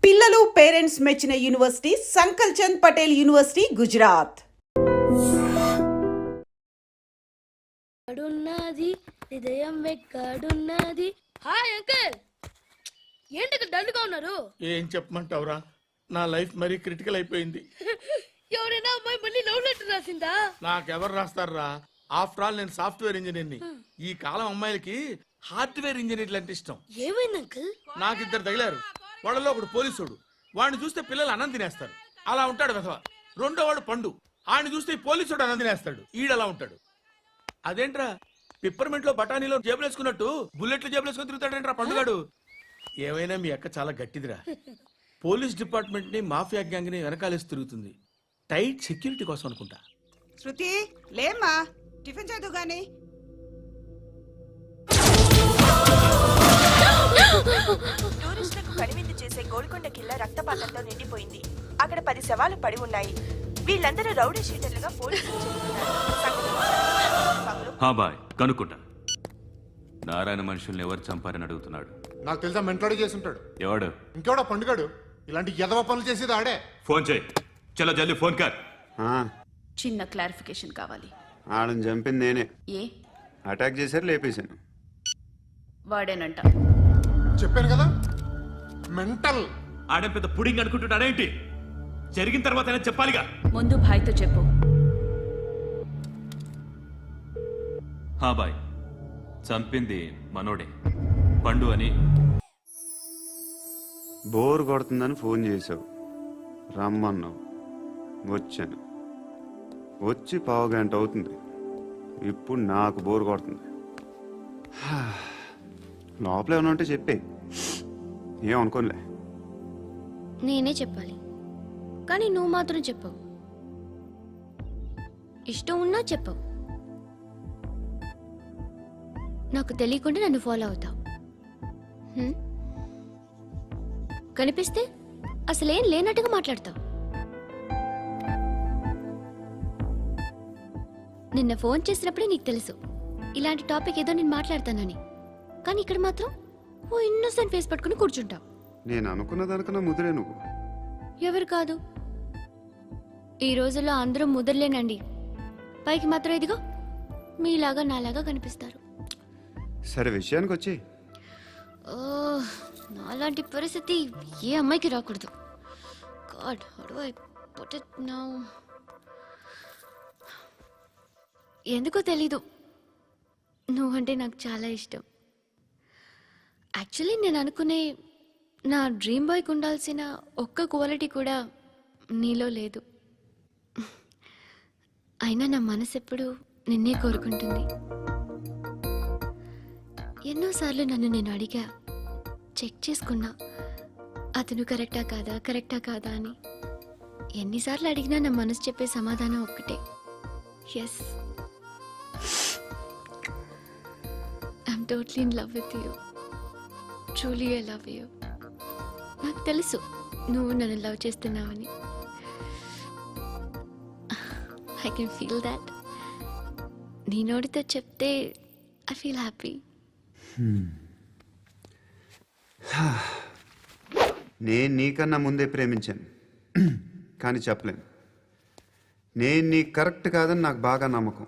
పిల్లలు పేరెంట్స్ మెచ్చిన university సంకల్ Chand Patel university Gujarat. ఉన్నది హృదయం ఎక్కడున్నది. హాయ్ అంకుల్, ఏంటి డల్గా ఉన్నారు? ఏం చెప్పమంటావురా, నా లైఫ్ మరీ క్రిటికల్ అయిపోయింది. ఎవరైనా అమ్మాయి మళ్ళీ లవ్ లెటర్ రాసిందా? నాకెవరు రాస్తారా? ఆఫ్టర్ ఆల్ నేను సాఫ్ట్వేర్ ఇంజనీర్ని. ఈ కాలం అమ్మాయిలకి హార్డ్వేర్ ఇంజనీర్లు అంటే ఇష్టం. ఏమైంది అంకుల్? నాకు ఇద్దరు తగిలారు. వాళ్ళలో ఒకడు పోలీసుడు, వాడిని చూస్తే పిల్లలు అన్నం తినేస్తారు, అలా ఉంటాడు వెధవ. రెండో వాడు పండు, ఆడిని చూస్తే ఈ పోలీసుడు అన్నం తినేస్తాడు, ఈడలా ఉంటాడు. అదేంట్రా పిప్పర్మెంట్ లో బఠానీలో జేబులు వేసుకున్నట్టు బుల్లెట్లు జేబులు వేసుకుని తిరుగుతాడేంట్రా పండుగాడు. ఏమైనా మీ అక్క చాలా గట్టిదిరా. పోలీస్ డిపార్ట్మెంట్ ని మాఫియా గ్యాంగ్ ని వెనకాలేసి తిరుగుతుంది. టైట్ సెక్యూరిటీ కోసం అనుకుంటా. శృతి లేమ్మా, టిఫిన్ చేద్దు గాని. టూరిస్టులకు కనువిందు చేసే గోల్కొండ కిల్లా రక్తపాతంతో నిండిపోయింది. అక్కడ 10 శవాలు పడి ఉన్నాయి. వీళ్ళందరూ రౌడీ షీటర్లుగా పోలీసులు బాయ్ కనుక్కుంటా. నారాయణ మనుషుల్ని ఎవరు చంపారని అడుగుతున్నాడు. నాకు తెలుసా, మెంటలాడి చేసి ఉంటాడు. ఎవడు? ఇంకెవడా పండుగాడు. ఇలాంటి ఎదవ పనులు చేసేది ఆడే. ఫోన్ చేయి, చలో జల్దీ ఫోన్ కర్. చిన్న క్లారిఫికేషన్ కావాలి. ఆడని చంపింది నేనే. ఏ అటాక్ చేశారు, లేపేశాను. వాడేనంట. చెప్పాను కదా, మెంటల్. ఆడే పెద్ద పుడింగ్ అనుకుంటున్నాడేంటి? జరిగిన తర్వాత చెప్పాలిగా. ముందు భాయ్తో చెప్పు. బాయ్, చంపింది మనోడే, పండు అని. బోర్ కొడుతుందని ఫోన్ చేసావు, రమ్మన్నావు, వచ్చాను. వచ్చి 1/2 గంట అవుతుంది. ఇప్పుడు నాకు బోర్ కొడుతుంది. లోపల ఏమన్నా ఉంటే చెప్పే, ఏమనుకోనిలే. నేనే చెప్పాలి, కానీ నువ్వు మాత్రం చెప్పవు. ఇష్టం ఉన్నా చెప్పవు. నాకు తెలియకుండా నన్ను ఫాలో అవుతావు. కనిపిస్తే అసలేం లేనట్టుగా మాట్లాడతావు. నిన్న ఫోన్ చేసినప్పుడే నీకు తెలుసు ఇలాంటి టాపిక్ ఏదో నేను మాట్లాడతానని. కానీ ఇక్కడ మాత్రం ఓ ఇన్నోసెంట్ ఫేస్ పట్టుకుని కూర్చుంటావు. నేను అనుకున్న దానికన్నా ముదిరే నువ్వు. ఎవరు కాదు, ఈ రోజుల్లో అందరూ ముదరలేనండి. పైకి మాత్రం ఇదిగో మీలాగా నాలాగా కనిపిస్తారు. సరే విషయానికి వచ్చి. నాలాంటి పరిస్థితి ఏ అమ్మాయికి రాకూడదు. God, how do I put it now? ఎందుకో తెలీదు, నువ్వంటే నాకు చాలా ఇష్టం. యాక్చువల్లీ నేను అనుకునే నా డ్రీమ్ బాయ్కి ఉండాల్సిన ఒక్క క్వాలిటీ కూడా నీలో లేదు. అయినా నా మనసు ఎప్పుడు నిన్నే కోరుకుంటుంది. ఎన్నోసార్లు నన్ను నేను అడిగా, చెక్ చేసుకున్నా అతను కరెక్టా కాదా అని. ఎన్నిసార్లు అడిగినా నా మనసు చెప్పే సమాధానం ఒక్కటే, yes, I'm totally in love with you. Truly I love you. నాకు తెలుసు నువ్వు నన్ను లవ్ చేస్తున్నావని. I can feel that. నీ నోటితో చెప్తే ఐ ఫీల్ హ్యాపీ. నేను నీకన్నా ముందే ప్రేమించాను, కానీ చెప్పలేను. నేను నీకు కరెక్ట్ కాదని నాకు బాగా నమ్మకం.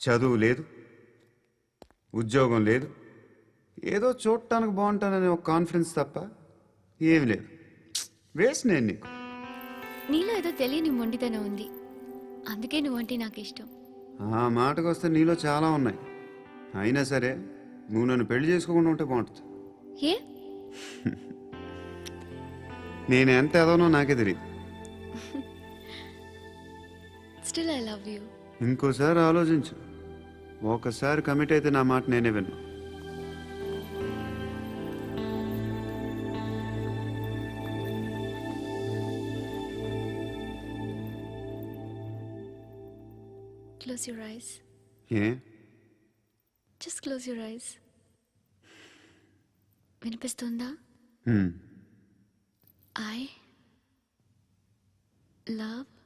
చదువు లేదు, ఉద్యోగం లేదు, ఏదో చూడటానికి బాగుంటాననే ఒక కాన్ఫిడెన్స్ తప్ప ఏమి లేదు. వేస్ట్ నేను నీకు. నీలో ఏదో తెలియని మొండితనం ఉంది, అందుకే నువ్వంటే నాకు ఇష్టం. ఆ మాటకు వస్తే నీలో చాలా ఉన్నాయి. అయినా సరే నువ్వు నన్ను పెళ్లి చేసుకోకుండా ఉంటే బాగుంటుంది. ఏ? నేను ఎంత ఎదవనో నాకే తెలియదు. Still I love you. ఇంకోసారి ఆలోచించు. ఒకసారి కమిట్ అయితే నా మాట నేనే విన్నా. Close your eyes. A? Just close your eyes. వినిపిస్తుందా? I love you.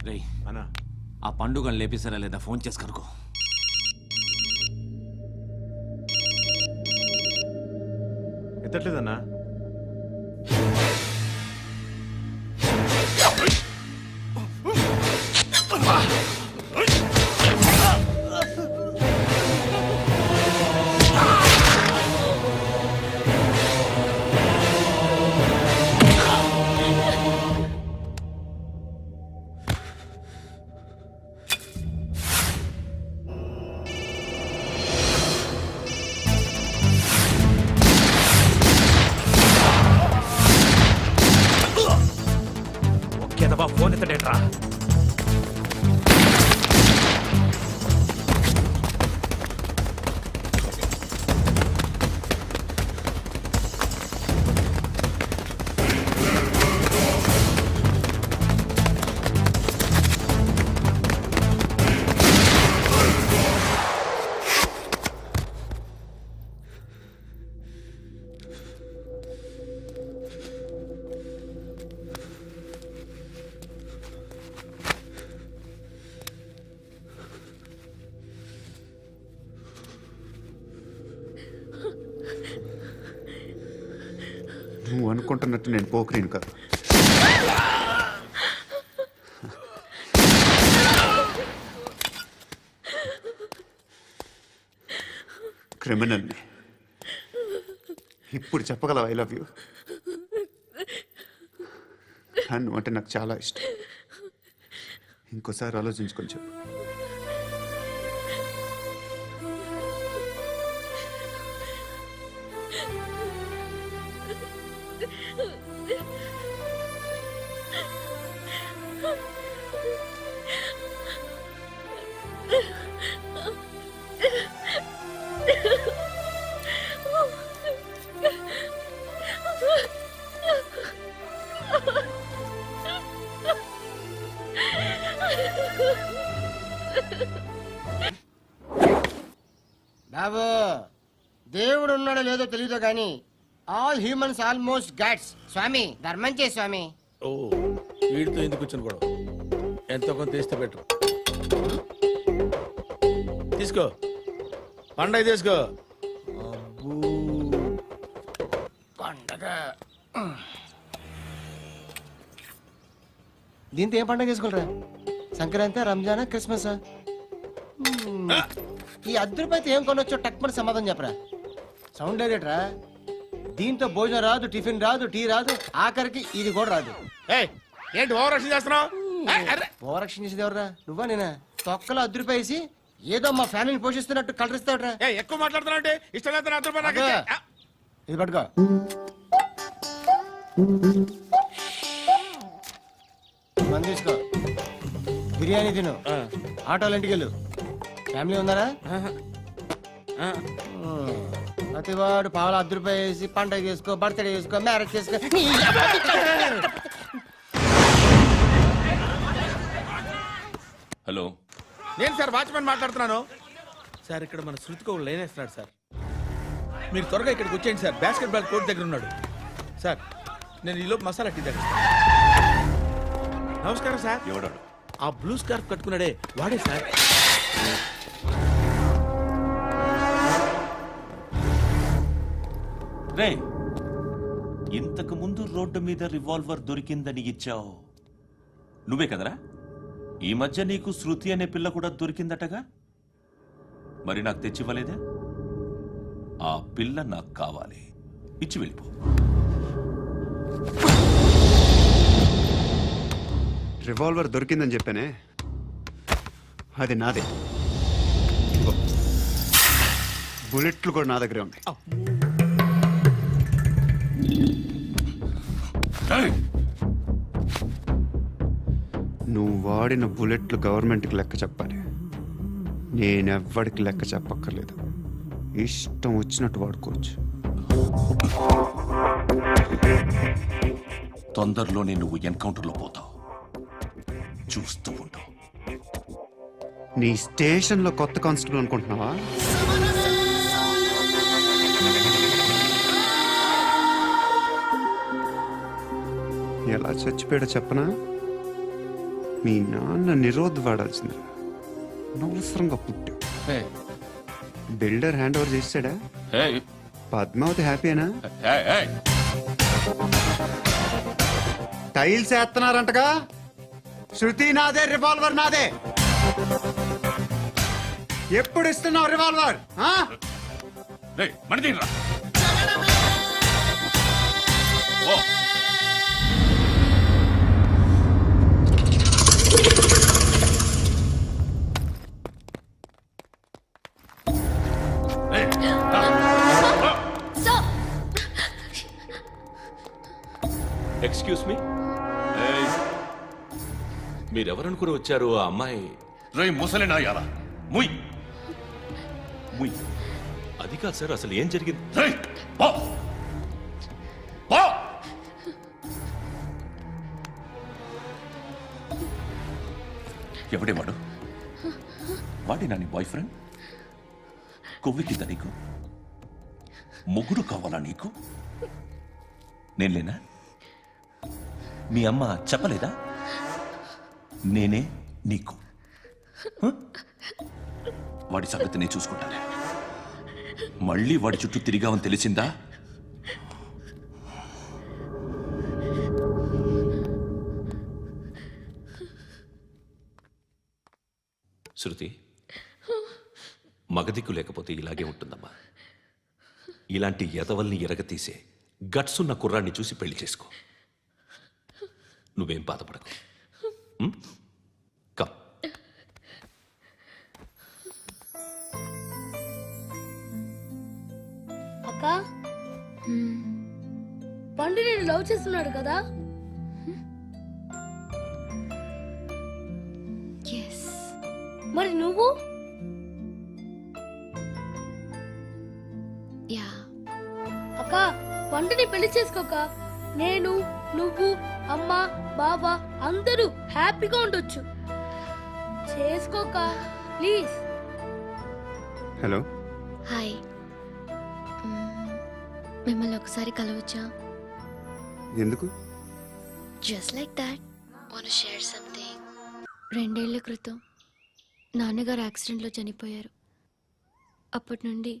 రేయ్ అన్నా ఆ పండుగను లేపేసారా లేదా ఫోన్ చేసి కనుకో. ఎత్తట్లేదన్నా. ఫోన్ ఎత్తడేట్రా. నువ్వు అనుకుంటున్నట్టు నేను పోకరీను కాదు. క్రిమినల్ని. ఇప్పుడు చెప్పగలవు ఐ లవ్ యూ. నువ్వు అంటే నాకు చాలా ఇష్టం. ఇంకోసారి ఆలోచించుకొని చెప్పు. బాబు దేవుడు ఉన్నాడో లేదో తెలియదు కానీ ఆల్ హ్యూమన్స్ ఆల్మోస్ట్ గాడ్స్. స్వామి ధర్మం చే స్వామి. ఓ వీడితో ఎందుకు కూర్చొని కూడా ఎంతో కొంత తీస్తే బెటర్. తీసుకో పండగ తీసుకో. పండగ దీంతో ఏం పండగ చేసుకోలేరా? సంక్రాంతి, రంజానా, క్రిస్మస్? ఈ అద్దరిపైతే ఏం కొనొచ్చో టక్మని సమాధానం చెప్పరా. సౌండ్ లేదేట్రా. దీంతో భోజనం రాదు, టిఫిన్ రాదు, టీ రాదు, ఆఖరికి ఇది కూడా రాదు. ఏంటి ఓవర్ యాక్షన్ చేస్తున్నావు? ఓవరాక్షన్ చేసేది ఎవరా? నువ్వా నేనా? తొక్కలో అద్దరిపేసి ఏదో మా ఫ్యామిలీని పోషిస్తున్నట్టు కలరిస్తావుట్రా. ఎక్కువ మాట్లాడుతున్నా అంటే ఇష్టం లేదు. ఇది పట్టుకో. మంది తీసుకో, బిర్యానీ తిను, ఆటోలు ఇంటికి వెళ్ళు. ఫ్యామిలీ ఉందారా? ప్రతివాడు పావులు ₹10 వేసి పండగ చేసుకో, బర్త్డే చేసుకో, మ్యారేజ్ చేసుకో. హలో, నేను సార్ వాచ్మెన్ మాట్లాడుతున్నాను. సార్ ఇక్కడ మన శృతికి ఒక లైన్ వేస్తున్నాడు సార్. మీరు త్వరగా ఇక్కడికి వచ్చేయండి సార్. బాస్కెట్ బాల్ కోర్ట్ దగ్గర ఉన్నాడు సార్. నేను ఈలోపు మసాలా టీ దగ్గర. నమస్కారం సార్. ఎవడాడు? ఆ బ్లూ స్కార్ఫ్ కట్టుకున్నాడే వాడే సార్. రే, ఇంతకు ముందు రోడ్డు మీద రివాల్వర్ దొరికిందని ఇచ్చావు నువ్వే కదరా? ఈ మధ్య నీకు శృతి అనే పిల్ల కూడా దొరికిందటగా? మరి నాకు తెచ్చివ్వలేదే? ఆ పిల్ల నాకు కావాలి, ఇచ్చి వెళ్ళిపో. రివాల్వర్ దొరికిందని చెప్పానే, అది నాదే. ఇదిగో, బుల్లెట్లు కూడా నా దగ్గరే ఉన్నాయి. నువ్వు వాడిన బుల్లెట్లు గవర్నమెంట్కి లెక్క చెప్పాలి. నేనెవ్వడికి లెక్క చెప్పక్కర్లేదు. ఇష్టం వచ్చినట్టు వాడుకోవచ్చు. తొందరలోనే నువ్వు ఎన్కౌంటర్లో పోతావు, చూస్తూ ఉంటావు. నీ స్టేషన్లో కొత్త కానిస్టేబుల్ అనుకుంటున్నావా? ఎలా చచ్చిపోయాడో చెప్పనా? మీ నాన్న నిరోధ్ వాడాల్సింది. అనవసరంగా పుట్టావు. బిల్డర్ హ్యాండ్ ఓవర్ చేసాడా? పద్మావతి హ్యాపీనా? టైల్స్ వేస్తున్నారంటగా? శృతి నాదే, రివాల్వర్ నాదే. ఎప్పుడు ఇస్తున్నావు రివాల్వర్? ఎక్స్క్యూజ్ మీ, మీరెవరనుకుని వచ్చారు? ఆ అమ్మాయి రై ముసలి నాయాల ముయ్ ముయ్. అది కాదు సార్, అసలు ఏం జరిగింది? ఎవడే వాడు? వాడినా నీ బాయ్ ఫ్రెండ్? కొవ్వికింద నీకు? మొగుడు కావాలా నీకు? నేను లేనా? మీ అమ్మ చెప్పలేదా నేనే నీకు? వాడి సంగతి నేను చూసుకుంటానే. మళ్ళీ వాడి చుట్టూ తిరిగావని తెలిసిందా? శృతి, మగదిక్కు లేకపోతే ఇలాగే ఉంటుందమ్మా. ఇలాంటి ఎదవల్ని ఎరగతీసే గట్స్ ఉన్న కుర్రాన్ని చూసి పెళ్లి చేసుకో. నువ్వేం బాధపడకు. కమ్. అక్క, పండు నేను లవ్ చేస్తున్నాడు కదా? ఎస్. మరి నువ్వు? యా. అక్క, పండుని పెళ్లి చేసుకోక నేను, నువ్వు, అమ్మ, బావ అందరూ హ్యాపీగా ఉండొచ్చు. చేసుకోక ప్లీజ్. Hello, hi. మిమ్మల్ని ఒకసారి కలవచ్చా? ఎందుకు? Just like that. Want to share something. 2 ఏళ్ల క్రితం నాన్నగారు యాక్సిడెంట్లో చనిపోయారు. అప్పటి నుండి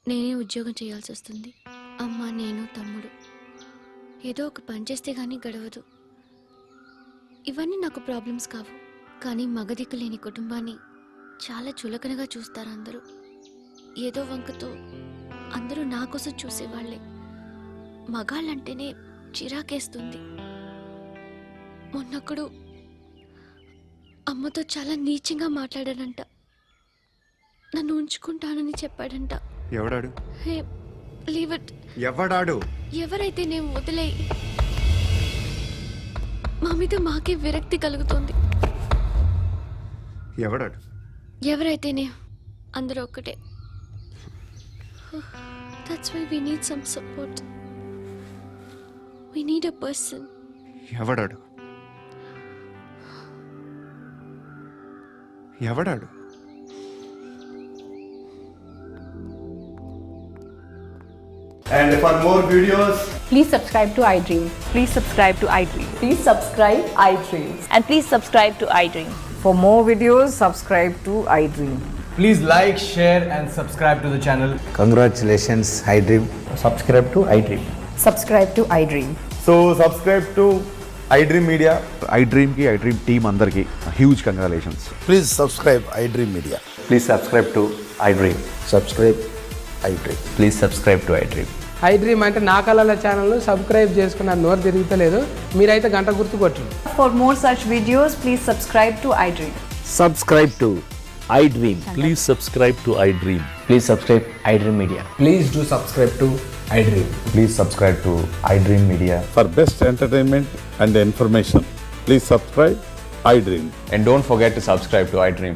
నేనే ఉద్యోగం చేయాల్సి వస్తుంది. అమ్మ, నేను, తమ్ముడు ఏదో ఒక పని చేస్తే కానీ గడవదు. ఇవన్నీ నాకు ప్రాబ్లమ్స్ కావు, కానీ మగదిక్కు లేని కుటుంబాన్ని చాలా చులకనగా చూస్తారు అందరూ. ఏదో వంకతో అందరూ నా కోసం చూసేవాళ్లే. మగాళ్ళంటేనే చిరాకేస్తుంది. మొన్నప్పుడు అమ్మతో చాలా నీచంగా మాట్లాడాడంట. నన్ను ఉంచుకుంటానని చెప్పాడంట. ఎవడాడు? హే, లీవ్ ఇట్. ఎవడాడు? ఎవరైతే నేను వదిలే. మా మీద మాకే విరక్తి కలుగుతుంది. ఎవడాడు? ఎవరైతేనే అందరూ ఒక్కటే. That's why we need some support. We need a person. ఎవడాడు? ఎవడాడు? And for more videos, Please subscribe to iDream. Please subscribe to iDream. Please subscribe iDream. And please subscribe to iDream. For more videos, subscribe to iDream. please like, share, and subscribe to the channel. Congratulations iDream. Subscribe to iDream. Subscribe to iDream. So subscribe to iDream Media. iDream की iDream team अंदर की huge congratulations. Please subscribe iDream Media. Please subscribe to iDream. Subscribe iDream. Please subscribe to iDream. iDream అంటే నా కళల channel subscribe చేసుకున్న నోరు తిరుగుతలేదు. మీరైతే గంట గుర్తు కొట్టండి. For more such videos, please subscribe to iDream. Subscribe to iDream. Please subscribe to iDream. Please subscribe iDream Media. Please do subscribe to iDream. Please subscribe to iDream Media. For best entertainment and information, please subscribe iDream. And don't forget to subscribe to iDream.